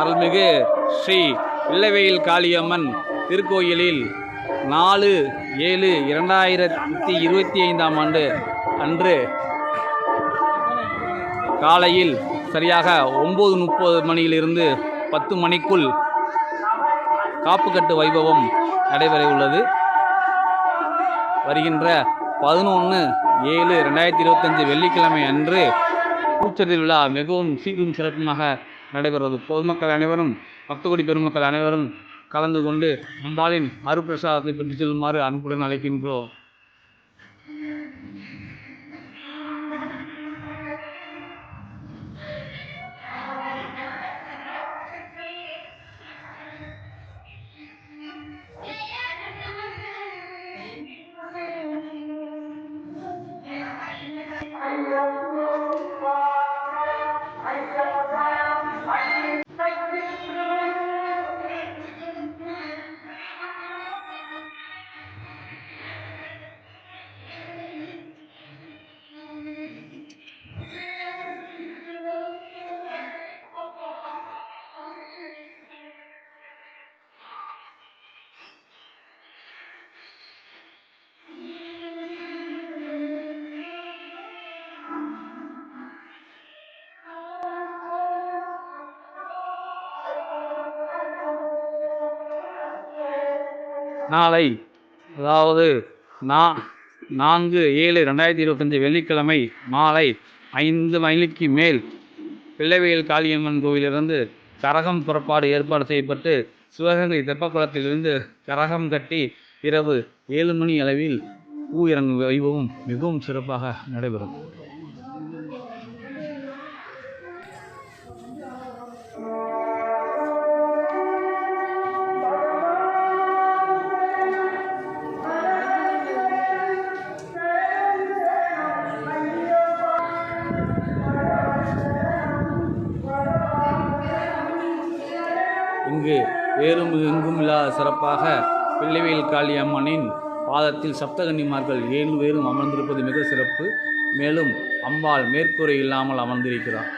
அருள்மிகு ஸ்ரீ பிள்ளைவேயில் காளியம்மன் திருக்கோயிலில் 4/7/2025 அன்று காலையில் சரியாக 9:30 மணியிலிருந்து 10 மணிக்குள் காப்புக்கட்டு வைபவம் நடைபெற உள்ளது. வருகின்ற 11/7/2025 வெள்ளிக்கிழமை அன்று பூச்சொரிதல் விழா மிகவும் சீரும் சிறப்புமாக நடைபெறுவது. பொதுமக்கள் அனைவரும், பக்தகோடி பெருமக்கள் அனைவரும் கலந்து கொண்டு அம்பாளின் அருப்பிரசாதத்தை பெற்று செல்லுமாறு அன்புடன் அழைக்கின்றோம். நாளை, அதாவது 4/7/2025 வெள்ளிக்கிழமை மாலை 5 மணிக்கு மேல் பிள்ளைவேயில் காளியம்மன் கோவிலிருந்து கரகம் புறப்பாடு ஏற்பாடு செய்யப்பட்டு சிவகங்கை தெப்பக்குளத்திலிருந்து கரகம் கட்டி இரவு 7 மணி அளவில் பூ இறங்கும் வைபவம் மிகவும் சிறப்பாக நடைபெறும். இங்கு வேறும் எங்கும் இல்லாத சிறப்பாக பிள்ளைவேயில் காளியம்மனின் பாதத்தில் சப்தகன்னிமார்கள் 7 பேரும் அமர்ந்திருப்பது மிக சிறப்பு. மேலும் அம்பாள் மேற்கூரை இல்லாமல் அமர்ந்திருக்கிறார்.